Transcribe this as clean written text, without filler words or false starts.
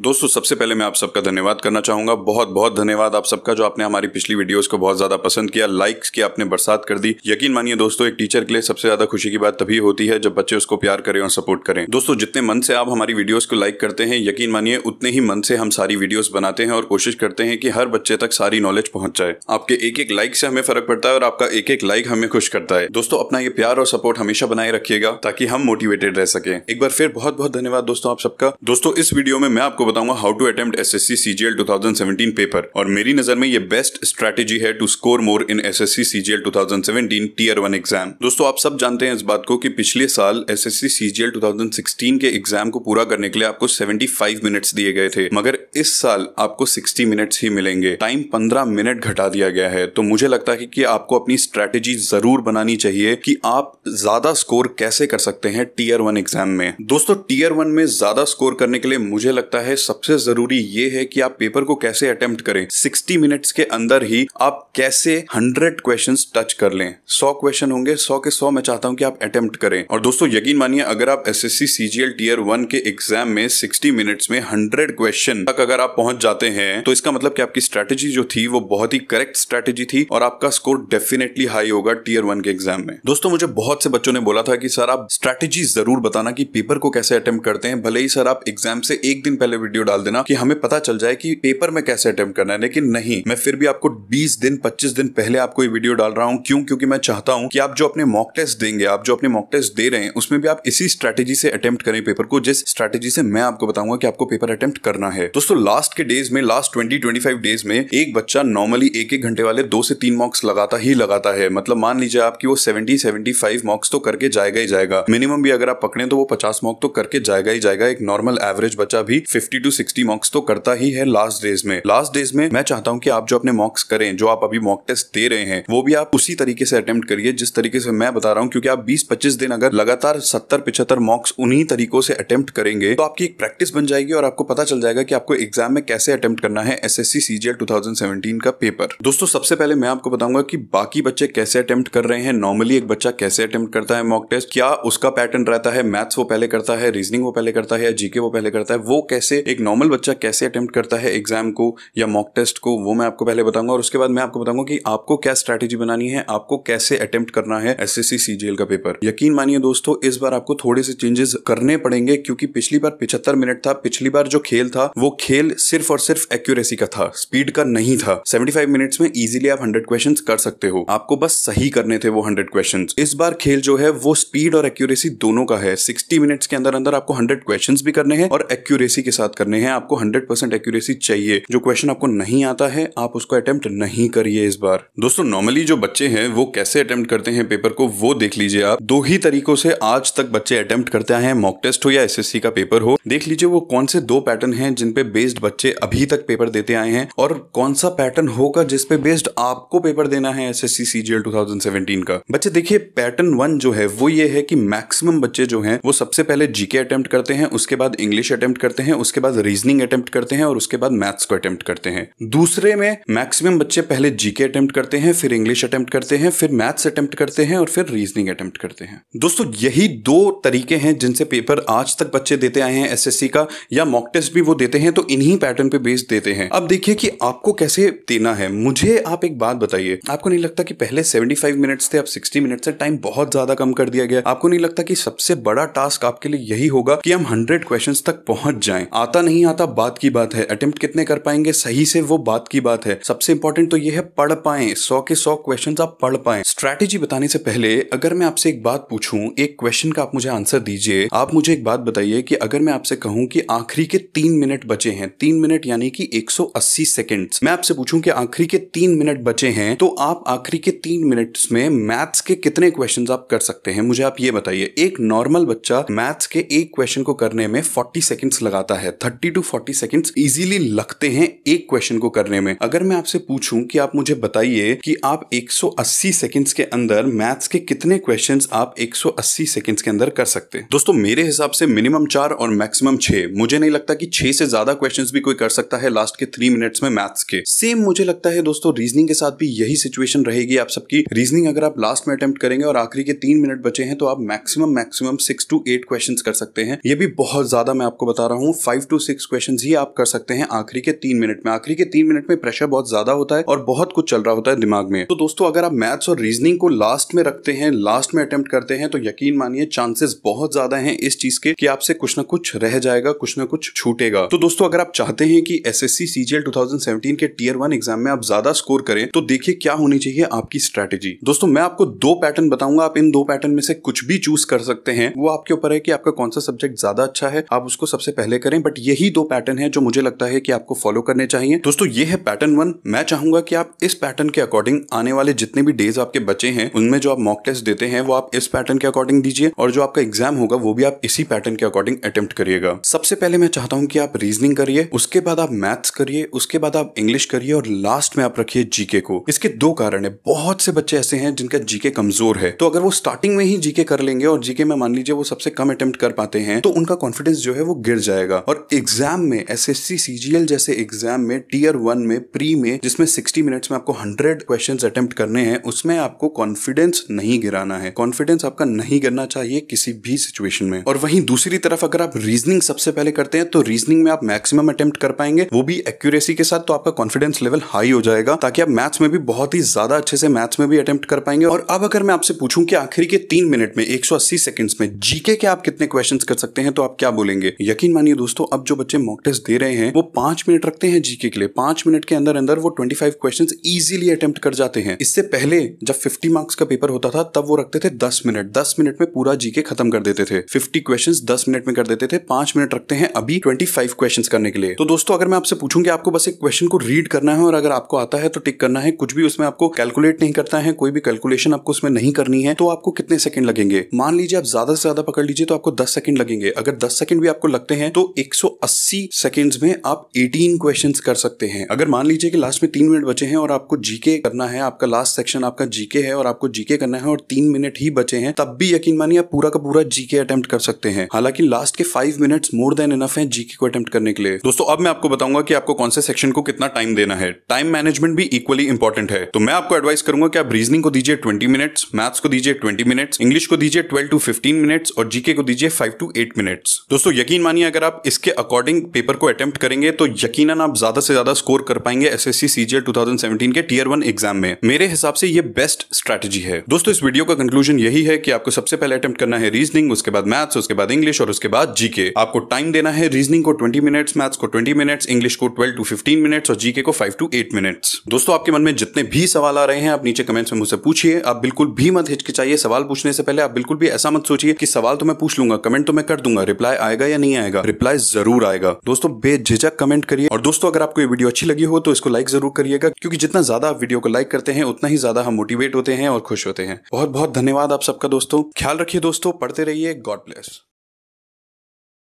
दोस्तों सबसे पहले मैं आप सबका धन्यवाद करना चाहूंगा। बहुत बहुत धन्यवाद आप सबका जो आपने हमारी पिछली वीडियोस को बहुत ज्यादा पसंद किया, लाइक्स की आपने बरसात कर दी। यकीन मानिए दोस्तों, एक टीचर के लिए सबसे ज्यादा खुशी की बात तभी होती है जब बच्चे उसको प्यार करें और सपोर्ट करें। दोस्तों जितने मन से आप हमारी वीडियोस को लाइक करते हैं, यकीन मानिए उतने ही मन से हम सारी वीडियोस बनाते हैं और कोशिश करते हैं कि हर बच्चे तक सारी नॉलेज पहुंच जाए। आपके एक एक लाइक से हमें फर्क पड़ता है और आपका एक एक लाइक हमें खुश करता है। दोस्तों अपना ये प्यार और सपोर्ट हमेशा बनाए रखिएगा ताकि हम मोटिवेटेड रह सके। एक बार फिर बहुत बहुत धन्यवाद दोस्तों आप सबका। दोस्तों इस वीडियो में मैं आपको बताऊंगा how to attempt SSC CGL 2017 paper, और मेरी नजर में ये बेस्ट स्ट्रेटेजी है to score more in SSC CGL 2017 tier 1 exam. दोस्तों आप सब जानते हैं इस बात को कि पिछले साल एसएससी सीजीएल 2016 के एग्जाम को पूरा करने के लिए आपको 75 मिनट्स दिए गए थे, मगर इस साल आपको 60 मिनट्स ही मिलेंगे। टाइम 15 मिनट घटा दिया गया है। तो मुझे लगता है कि आपको अपनी स्ट्रेटेजी जरूर बनानी चाहिए कि आप ज्यादा स्कोर कैसे कर सकते हैं टीयर 1 एग्जाम में। दोस्तों टीयर 1 में ज्यादा स्कोर करने के लिए मुझे लगता है सबसे जरूरी ये है कि आप पेपर को कैसे अटेम्प्ट करें। 60 मिनट्स के अंदर ही आप कैसे 100 क्वेश्चंस टच कर लें। 100 क्वेश्चन होंगे, 100 के 100 मैं चाहता हूं कि आप अटेम्प्ट करें। और दोस्तों यकीन मानिए अगर आप एसएससी सीजीएल टीयर 1 के एग्जाम में 60 मिनट्स में 100 क्वेश्चन तक अगर आप पहुंच जाते हैं तो इसका मतलब कि आपकी स्ट्रेटेजी जो थी वो बहुत ही करेक्ट स्ट्रेटेजी थी और आपका स्कोर डेफिनेटली हाई होगा टीयर 1 के एग्जाम में। दोस्तों मुझे बहुत से बच्चों ने बोला था कि सर आप स्ट्रेटेजी जरूर बताना कि पेपर को कैसे अटेम्प्ट करते हैं। भले ही सर आप एग्जाम से एक दिन पहले वीडियो डाल देना कि हमें पता चल जाए कि पेपर में कैसे अटेम्प्ट करना है, लेकिन नहीं, मैं फिर भी आपको 20 दिन 25 दिन पहले आपको ये वीडियो डाल रहा हूं। क्यों? क्योंकि मैं चाहता हूं कि आप जो अपने मॉक टेस्ट देंगे, आप जो अपने मॉक टेस्ट दे रहे हैं उसमें भी आप इसी स्ट्रेटेजी से अटेम्प्ट करें पेपर को, जिस स्ट्रेटेजी से मैं आपको बताऊंगा कि आपको पेपर अटेम्प्ट करना है। दोस्तों लास्ट के डेज में, लास्ट 20-25 डेज में एक बच्चा नॉर्मली एक घंटे वाले 2 से 3 मॉक्स लगाता है। मतलब मान लीजिए आपकी वो 70-75 मॉक्स तो करके जाएगा ही जाएगा। मिनिमम भी अगर आप पकड़े तो वो 50 मॉक तो करके जाएगा ही जाएगा। एक नॉर्मल एवरेज बच्चा भी 50 to 60 मॉक्स तो करता ही है लास्ट डेज में। लास्ट डेज में मैं चाहता हूं कि आप जो अपने मॉक्स करें, जो आप अभी मॉक टेस्ट दे रहे हैं, वो भी आप उसी तरीके से अटेम्प्ट करिए जिस तरीके से मैं बता रहा हूं। क्योंकि आप 20-25 दिन अगर लगातार 70-75 मॉक्स उन्हीं तरीकों से अटेम्प्ट करेंगे तो आपकी एक प्रैक्टिस बन जाएगी और आपको पता चल जाएगा कि आपको एग्जाम में कैसे अटेम्प्ट करना है एसएससी सीजीएल 2017 का पेपर। दोस्तों सबसे पहले मैं आपको बताऊंगा कि बाकी बच्चे कैसे अटेम्प्ट कर रहे हैं। नॉर्मली एक बच्चा कैसे अटेम्प्ट करता है मॉक टेस्ट, क्या उसका पैटर्न रहता है, मैथ्स वो पहले करता है, रीजनिंग वो पहले करता है या जीके वो पहले करता है, वो कैसे एक नॉर्मल बच्चा कैसे अटेम्प्ट करता है एग्जाम को या मॉक टेस्ट को, वो मैं आपको पहले बताऊंगा। और उसके बाद मैं आपको बताऊंगा कि आपको क्या स्ट्रैटेजी बनानी है, आपको कैसे अटेम्प्ट करना है एसएससी सीजीएल का पेपर। यकीन मानिए दोस्तों इस बार आपको थोड़े से चेंजेस करने पड़ेंगे क्योंकि पिछली बार 75 मिनट था। पिछली बार जो खेल था वो खेल सिर्फ और सिर्फ एक्यूरेसी का था, स्पीड का नहीं था। 75 मिनट्स में इजीली आप 100 क्वेश्चंस कर सकते हो, आपको बस सही करने थे वो 100 क्वेश्चंस। इस बार खेल जो है वो स्पीड और एक्यूरेसी दोनों का है। 60 मिनट्स के अंदर अंदर आपको 100 क्वेश्चंस भी करने हैं और एक्यूरेसी के साथ करने हैं। आपको 100% एक्यूरेसी चाहिए। जो क्वेश्चन आपको नहीं आता है आप उसको अटेम्प्ट नहीं करिए इस बार। दोस्तों नॉर्मली जो बच्चे हैं वो कैसे अटेम्प्ट करते हैं पेपर को वो देख लीजिए आप। 2 ही तरीकों से आज तक बच्चे अटेम्प्ट करते हैं, मॉक टेस्ट हो या एसएससी का पेपर हो। देख लीजिए वो कौन से 2 पैटर्न हैं जिन पे बेस्ड बच्चे अभी तक पेपर देते आए हैं और कौन सा पैटर्न होगा जिस पे बेस्ड आपको पेपर देना है एसएससी सीजीएल 2017 का। बच्चे देखिए पैटर्न 1 जो है वो ये है कि मैक्सिमम बच्चे जो हैं वो सबसे पहले जीके अटेम्प्ट करते हैं, उसके बाद इंग्लिश अटेम्प्ट करते हैं, उसके बाद रीजनिंग अटेम्प्ट करते हैं और उसके बाद मैथ्स को अटेम्प्ट करते हैं। दूसरे में मैक्सिमम बच्चे पहले जीके अटेम्प्ट करते हैं, फिर इंग्लिश अटेम्प्ट करते हैं, फिर मैथ्स अटेम्प्ट करते हैं और फिर रीजनिंग अटेम्प्ट करते हैं। दोस्तों यही 2 तरीके हैं जिनसे पेपर आज तक बच्चे देते आए हैं एसएससी का, या मॉक टेस्ट भी वो देते हैं तो इन्हीं पैटर्न पे बेस्ड देते हैं। अब देखिए कि आपको कैसे देना है। मुझे आप एक बात बताइए, आपको नहीं लगता कि पहले 75 मिनट्स थे, अब 60 मिनट्स से टाइम बहुत ज्यादा कम कर दिया गया? आपको नहीं लगता कि सबसे बड़ा टास्क आपके लिए यही होगा कि हम 100 क्वेश्चंस तक पहुंच जाएं? आता नहीं आता बात की बात है, अटेम्प्ट कितने कर पाएंगे सही से वो बात की बात है। सबसे इंपॉर्टेंट तो ये है पढ़ पाएं, 100 के 100 क्वेश्चंस आप पढ़ पाएं। स्ट्रैटेजी बताने से पहले अगर मैं आपसे एक बात पूछूं, एक क्वेश्चन का आप मुझे आंसर दीजिए। आप मुझे एक बात बताइए कि अगर मैं आपसे कहूं कि आखिरी के 3 मिनट बचे हैं, 3 मिनट यानी कि 180 सेकेंड्स, मैं आपसे पूछूं कि आखिरी के 3 मिनट बचे हैं तो आप आखिरी के 3 मिनट्स में मैथ्स के कितने क्वेश्चंस आप कर सकते हैं? मुझे आप ये बताइए। एक नॉर्मल बच्चा मैथ्स के एक क्वेश्चन को करने में 40 सेकंड्स लगाता है। 30 to 40 सेकंड्स इजीली लगते हैं एक क्वेश्चन को करने में। अगर मैं आपसे पूछूं कि आप मुझे बताइए कि आप 180 सेकंड्स के अंदर मैथ्स के कितने क्वेश्चंस आप 180 सेकंड्स के अंदर कर सकते हैं? दोस्तों मेरे हिसाब से मिनिमम 4 और मैक्सिमम 6। मुझे नहीं लगता कि 6 से ज्यादा क्वेश्चंस भी कोई कर सकता है लास्ट के 3 मिनट्स में मैथ्स के। सेम मुझे लगता है दोस्तों रीजनिंग के साथ भी यही सिचुएशन रहेगी आप सबकी। रीजनिंग अगर आप लास्ट में अटेम्प्ट करेंगे और आखिरी के 3 मिनट बचे हैं तो आप मैक्सिमम 6 to 8 क्वेश्चंस कर सकते हैं। ये भी बहुत ज्यादा मैं आपको बता रहा हूँ, 5 to 6 क्वेश्चन ही आप कर सकते हैं आखिरी के 3 मिनट में। आखिरी के 3 मिनट में प्रेशर बहुत ज्यादा होता है और बहुत कुछ चल रहा होता है दिमाग में। तो दोस्तों अगर आप मैथ्स और रीजनिंग को लास्ट में रखते हैं, लास्ट में अटेम्प्ट करते हैं, तो यकीन मानिए चांसेस बहुत ज्यादा हैं इस चीज के कि आपसे कुछ ना कुछ रह जाएगा, कुछ ना कुछ छूटेगा। तो दोस्तों अगर आप चाहते हैं कि एसएससी सीजीएल 2017 के टियर 1 एग्जाम में आप ज्यादा स्कोर करें, तो देखिए क्या होनी चाहिए आपकी स्ट्रैटेजी। दोस्तों मैं आपको 2 पैटर्न बताऊंगा, आप इन 2 पैटर्न में से कुछ भी चूज कर सकते हैं। वो आपके ऊपर है कि आपका कौन सा सब्जेक्ट ज्यादा अच्छा है, आप उसको सबसे पहले करें। बट यही 2 पैटर्न है जो मुझे लगता है कि आपको फॉलो करने चाहिए। दोस्तों ये है पैटर्न 1। मैं चाहूंगा कि आप इस पैटर्न के अकॉर्डिंग आने वाले जितने भी डेज आपके बचे हैं उनमें जो आप मॉक टेस्ट देते हैं वो आप इस पैटर्न के अकॉर्डिंग दीजिए, और जो आपका एग्जाम होगा वो भी आप इसी पैटर्न के अकॉर्डिंग अटेम्प्ट करिएगा। सबसे पहले मैं चाहता हूं कि आप रीजनिंग करिए, उसके बाद आप मैथ्स करिए, उसके बाद आप इंग्लिश करिए और लास्ट में आप रखिए जीके को। इसके 2 कारण है। बहुत से बच्चे ऐसे हैं जिनका जीके कमजोर है, तो अगर वो स्टार्टिंग में ही जीके कर लेंगे और जीके में मान लीजिए वो सबसे कम अटेम्प्ट कर पाते हैं, तो उनका कॉन्फिडेंस जो है वो गिर जाएगा। और एग्जाम में एसएससी सीजीएल जैसे एग्जाम में टियर 1 में प्री में जिसमें 60 मिनट्स में आपको 100 क्वेश्चंस अटेम्प्ट करने हैं, उसमें आपको कॉन्फिडेंस नहीं गिराना है। कॉन्फिडेंस आपका नहीं गिरना चाहिए किसी भी सिचुएशन में। और वहीं दूसरी तरफ अगर आप रीजनिंग सबसे पहले करते हैं तो रीजनिंग में आप मैक्सिमम अटेम्प्ट कर पाएंगे, वो भी एक्यूरेसी के साथ, तो आपका कॉन्फिडेंस लेवल हाई हो जाएगा, ताकि आप मैथ्स में भी बहुत ही ज्यादा अच्छे से मैथ्स में भी अटेम्प्ट कर पाएंगे। और अब अगर मैं आपसे पूछूं कि आखिरी के 3 मिनट में 180 सेकंड्स में जीके के आप कितने क्वेश्चंस कर सकते हैं, तो आप क्या बोलेंगे? यकीन मानिए दोस्तों, अब जो बच्चे मॉक टेस्ट दे रहे हैं वो 5 मिनट रखते हैं जीके के लिए। 5 मिनट के अंदर अंदर वो 25 क्वेश्चंस इजीली अटेम्प्ट कर जाते हैं। इससे पहले जब 50 मार्क्स का पेपर होता था तब वो रखते थे 10 मिनट। 10 मिनट में पूरा जीके खत्म कर देते थे। 50 क्वेश्चंस 10 मिनट में कर देते थे। 5 मिनट रखते हैं अभी 25 क्वेश्चंस करने के लिए। तो दोस्तों अगर मैं आपसे पूछूं कि आपको बस एक क्वेश्चन को रीड करना है और अगर आपको आता है तो टिक करना है, कुछ भी उसमें आपको कैलकुलेट नहीं करता है, कोई भी कैलकुलेशन आपको उसमें नहीं करनी है, तो आपको कितने सेकंड लगेंगे? मान लीजिए आप ज्यादा से ज्यादा पकड़ लीजिए तो आपको 10 सेकंड लगेंगे। अगर 10 सेकंड भी आपको लगते हैं तो 180 सेकंड्स में आप 18 क्वेश्चंस कर सकते हैं। अगर मान लीजिए कि लास्ट में 3 मिनट बचे हैं और आपको जीके करना है, आपका लास्ट सेक्शन आपका जीके है और आपको जीके करना है और 3 मिनट ही बचे हैं, तब भी यकीन मानिए आप पूरा का पूरा जीके अटेम्प्ट कर सकते हैं। हालांकि लास्ट के 5 मिनट्स मोर देन इनफ है जीके को अटेम्प्ट करने के लिए। दोस्तों अब मैं आपको बताऊंगा कि आपको कौन से सेक्शन को कितना टाइम देना है। टाइम मैनेजमेंट भी इक्वली इंपॉर्टेंट है। तो मैं आपको एडवाइस करूंगा कि आप रीजनिंग को दीजिए 20 मिनट्स, मैथ्स को दीजिए 20 मिनट्स, इंग्लिश को दीजिए 12 to 15 मिनट्स और जीके को दीजिए 5 to 8 मिनट्स। दोस्तों यकीन मानिए अगर आप इसके अकॉर्डिंग पेपर को अटेम्प्ट करेंगे तो यकीनन आप ज्यादा से ज्यादा स्कोर कर पाएंगे एसएससी सीजीएल 2017 के टियर 1 एग्जाम में। मेरे हिसाब से ये बेस्ट स्ट्रैटेजी है। दोस्तों इस वीडियो का कंक्लूजन यही है कि आपको सबसे पहले अटेम्प्ट करना है रीजनिंग, उसके बाद मैथ्स, उसके बाद इंग्लिश और उसके बाद जीके। आपको टाइम देना है रीजनिंग को 20 मिनट्स, मैथ्स को 20 मिनट्स, इंग्लिश को 12 to 15 मिनट्स और जीके को 5 to 8 मिनट्स। दोस्तों आपके मन में जितने भी सवाल आ रहे हैं आप नीचे कमेंट्स में मुझसे पूछिए। आप बिल्कुल भी मत हिचकिचाइए सवाल पूछने से पहले। आप बिल्कुल भी ऐसा मत सोचिए कि सवाल तो मैं पूछ लूंगा, कमेंट तो मैं कर दूंगा, रिप्लाई आएगा या नहीं आएगा। रिप्लाई जरूर आएगा। दोस्तों बेझिझक कमेंट करिए। और दोस्तों अगर आपको ये वीडियो अच्छी लगी हो तो इसको लाइक जरूर करिएगा, क्योंकि जितना ज्यादा आप वीडियो को लाइक करते हैं उतना ही ज्यादा हम मोटिवेट होते हैं और खुश होते हैं। बहुत बहुत धन्यवाद आप सबका दोस्तों। ख्याल रखिए दोस्तों, पढ़ते रहिए। God bless.